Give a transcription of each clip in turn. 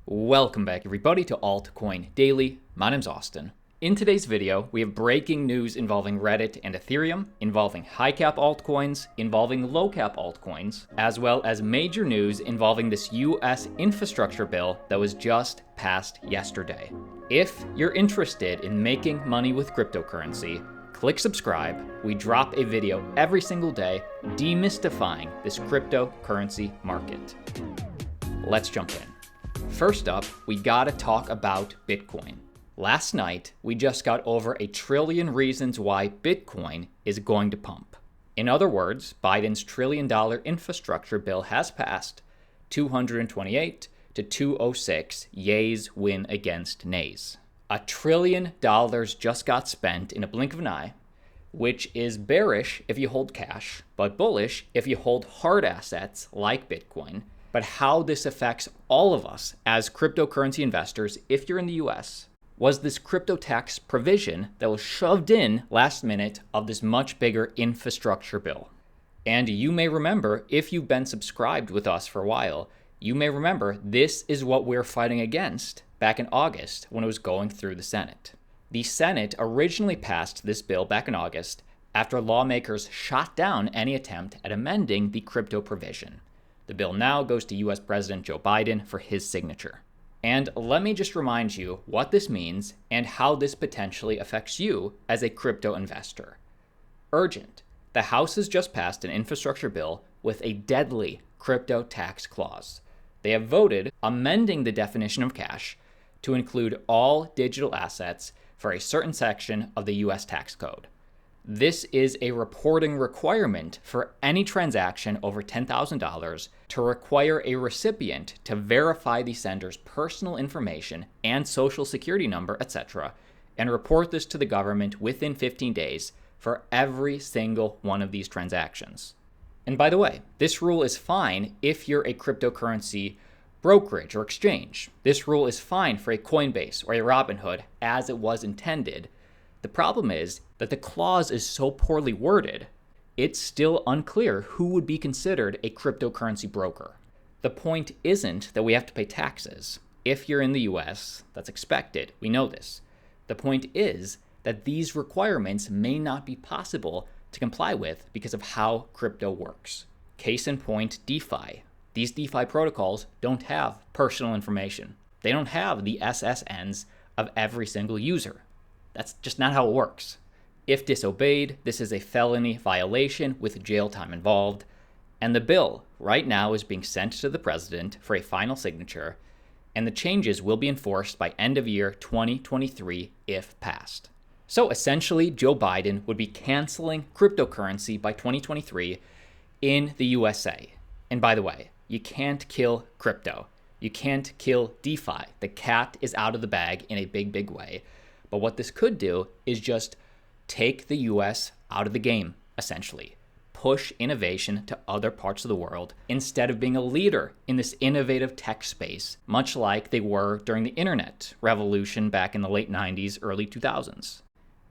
Welcome back everybody to Altcoin Daily. My name's Austin. In today's video, we have breaking news involving Reddit and Ethereum, involving high cap altcoins, involving low cap altcoins, as well as major news involving this US infrastructure bill that was just passed yesterday. If you're interested in making money with cryptocurrency, click subscribe. We drop a video every single day demystifying this cryptocurrency market. Let's jump in. First up, we gotta talk about Bitcoin. Last night, we just got over 1 trillion reasons why Bitcoin is going to pump. In other words, Biden's $1 trillion infrastructure bill has passed. 228 to 206 yays win against nays. $1 trillion just got spent in a blink of an eye, which is bearish if you hold cash, but bullish if you hold hard assets like Bitcoin. But how this affects all of us as cryptocurrency investors, if you're in the US, was this crypto tax provision that was shoved in last minute of this much bigger infrastructure bill. And you may remember, if you've been subscribed with us for a while, you may remember this is what we're fighting against back in August when it was going through the Senate. The Senate originally passed this bill back in August after lawmakers shot down any attempt at amending the crypto provision. The bill now goes to US President Joe Biden for his signature. And let me just remind you what this means and how this potentially affects you as a crypto investor. Urgent. The House has just passed an infrastructure bill with a deadly crypto tax clause. They have voted amending the definition of cash to include all digital assets for a certain section of the US tax code. This is a reporting requirement for any transaction over $10,000 to require a recipient to verify the sender's personal information and social security number, etc., and report this to the government within 15 days for every single one of these transactions. And by the way, this rule is fine if you're a cryptocurrency brokerage or exchange. This rule is fine for a Coinbase or a Robinhood as it was intended. The problem is that the clause is so poorly worded, it's still unclear who would be considered a cryptocurrency broker. The point isn't that we have to pay taxes. If you're in the US, that's expected. We know this. The point is that these requirements may not be possible to comply with because of how crypto works. Case in point, DeFi. These DeFi protocols don't have personal information. They don't have the SSNs of every single user. That's just not how it works. If disobeyed, this is a felony violation with jail time involved, and the bill right now is being sent to the president for a final signature, and the changes will be enforced by end of year 2023 if passed. So essentially, Joe Biden would be canceling cryptocurrency by 2023 in the USA. And by the way, you can't kill crypto. You can't kill DeFi. The cat is out of the bag in a big, big way. But what this could do is just take the US out of the game, essentially. Push innovation to other parts of the world instead of being a leader in this innovative tech space, much like they were during the internet revolution back in the late 90s, early 2000s.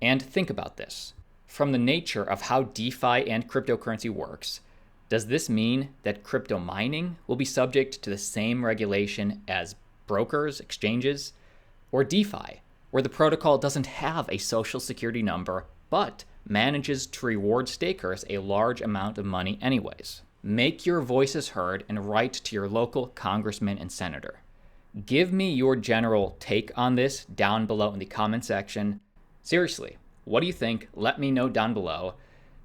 And think about this. From the nature of how DeFi and cryptocurrency works, does this mean that crypto mining will be subject to the same regulation as brokers, exchanges, or DeFi, where the protocol doesn't have a social security number, but manages to reward stakers a large amount of money anyways? Make your voices heard and write to your local congressman and senator. Give me your general take on this down below in the comment section. Seriously, what do you think? Let me know down below,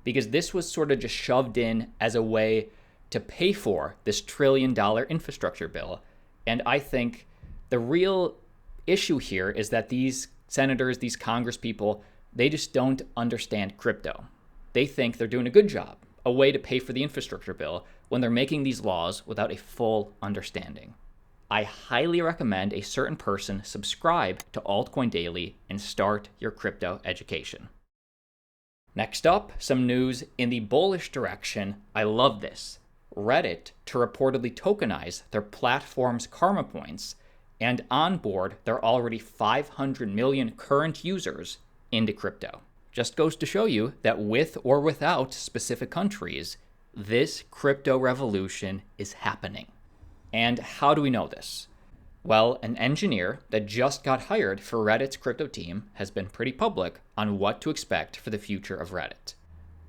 because this was sort of just shoved in as a way to pay for this $1 trillion infrastructure bill. And I think the real issue here is that these senators, these congresspeople, they just don't understand crypto. They think they're doing a good job, a way to pay for the infrastructure bill, when they're making these laws without a full understanding. I highly recommend a certain person subscribe to Altcoin Daily and start your crypto education. Next up, some news in the bullish direction. I love this. Reddit to reportedly tokenize their platform's karma points and onboard their already 500 million current users into crypto. Just goes to show you that with or without specific countries, this crypto revolution is happening. And how do we know this? Well, an engineer that just got hired for Reddit's crypto team has been pretty public on what to expect for the future of Reddit.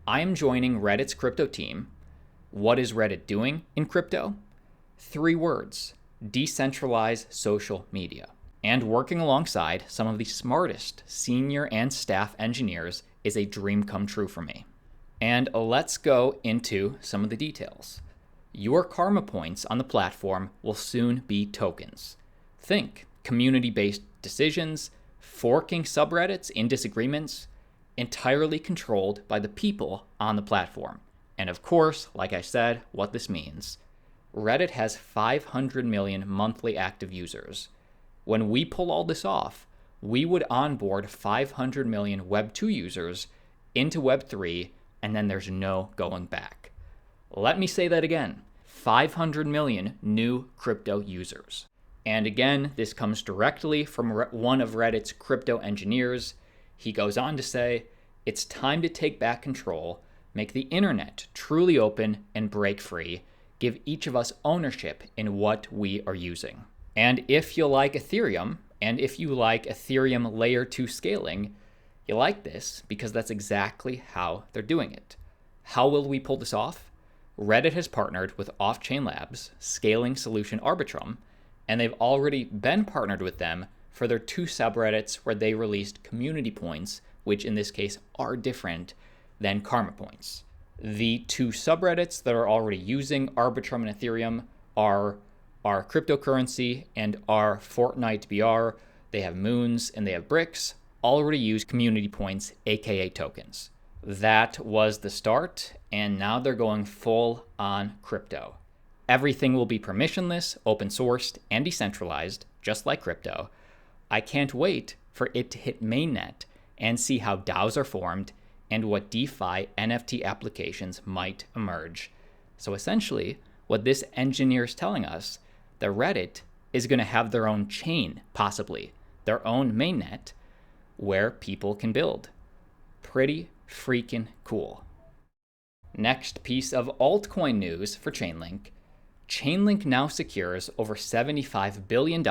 I am joining Reddit's crypto team. What is Reddit doing in crypto? 3 words: decentralize social media. And working alongside some of the smartest senior and staff engineers is a dream come true for me. And let's go into some of the details. Your karma points on the platform will soon be tokens. Think community-based decisions, forking subreddits in disagreements, entirely controlled by the people on the platform. And of course, like I said, what this means. Reddit has 500 million monthly active users. When we pull all this off, we would onboard 500 million Web 2 users into Web 3, and then there's no going back. Let me say that again. 500 million new crypto users. And again, this comes directly from one of Reddit's crypto engineers. He goes on to say, it's time to take back control, make the internet truly open and break free, give each of us ownership in what we are using. And if you like Ethereum, and if you like Ethereum layer 2 scaling, you like this because that's exactly how they're doing it. How will we pull this off? Reddit has partnered with Off-Chain Labs, scaling solution Arbitrum, and they've already been partnered with them for their 2 subreddits where they released community points, which in this case are different than karma points. The 2 subreddits that are already using Arbitrum and Ethereum are our cryptocurrency and our Fortnite BR. They have moons and they have bricks, already use community points, aka tokens. That was the start, and now they're going full on crypto. Everything will be permissionless, open sourced, and decentralized, just like crypto. I can't wait for it to hit mainnet and see how DAOs are formed and what DeFi NFT applications might emerge. So essentially, what this engineer is telling us, that Reddit is going to have their own chain, possibly, their own mainnet, where people can build. Pretty freaking cool. Next piece of altcoin news for Chainlink. Chainlink now secures over $75 billion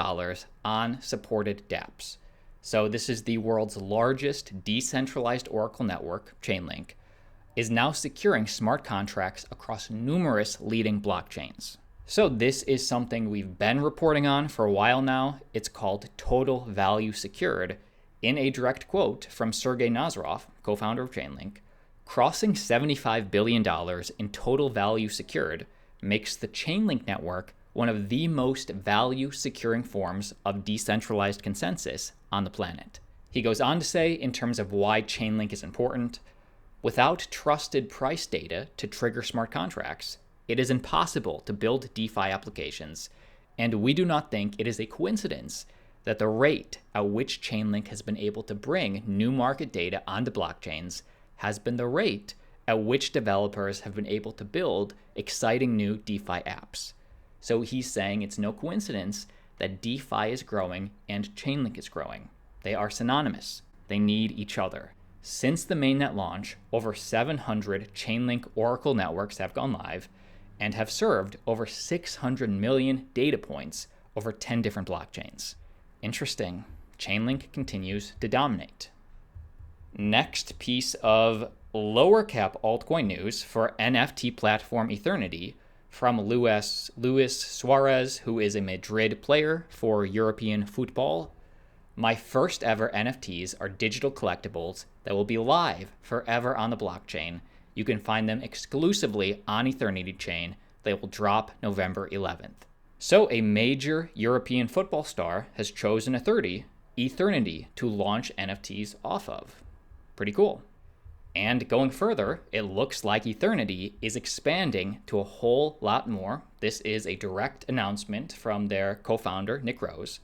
on supported dApps. So this is the world's largest decentralized Oracle network, Chainlink, is now securing smart contracts across numerous leading blockchains. So this is something we've been reporting on for a while now. It's called total value secured. In a direct quote from Sergey Nazarov, co-founder of Chainlink, crossing $75 billion in total value secured makes the Chainlink network one of the most value-securing forms of decentralized consensus on the planet. He goes on to say, in terms of why Chainlink is important, without trusted price data to trigger smart contracts, it is impossible to build DeFi applications, and we do not think it is a coincidence that the rate at which Chainlink has been able to bring new market data onto blockchains has been the rate at which developers have been able to build exciting new DeFi apps. So he's saying it's no coincidence that DeFi is growing and Chainlink is growing. They are synonymous. They need each other. Since the mainnet launch, over 700 Chainlink Oracle networks have gone live and have served over 600 million data points over 10 different blockchains. Interesting. Chainlink continues to dominate. Next piece of lower cap altcoin news for NFT platform Ethernity from Luis Suarez, who is a Madrid player for European football. My first ever NFTs are digital collectibles that will be live forever on the blockchain. You can find them exclusively on Ethernity chain. They will drop November 11th. So a major European football star has chosen Ethernity to launch NFTs off of. Pretty cool. And going further, it looks like Ethernity is expanding to a whole lot more. This is a direct announcement from their co-founder, Nick Rose.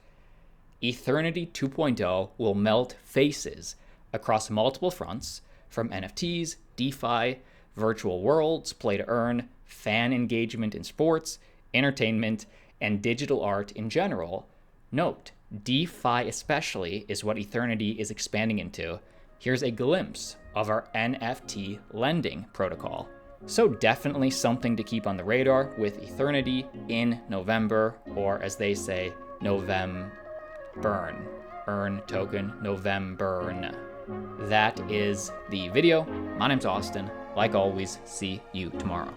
Ethernity 2.0 will melt faces across multiple fronts, from NFTs, DeFi, virtual worlds, play to earn, fan engagement in sports, entertainment, and digital art in general. Note, DeFi especially is what Ethernity is expanding into. Here's a glimpse of our NFT lending protocol. So definitely something to keep on the radar with Ethernity in November, or as they say, November. Earn token November. That is the video. My name's Austin. Like always, see you tomorrow.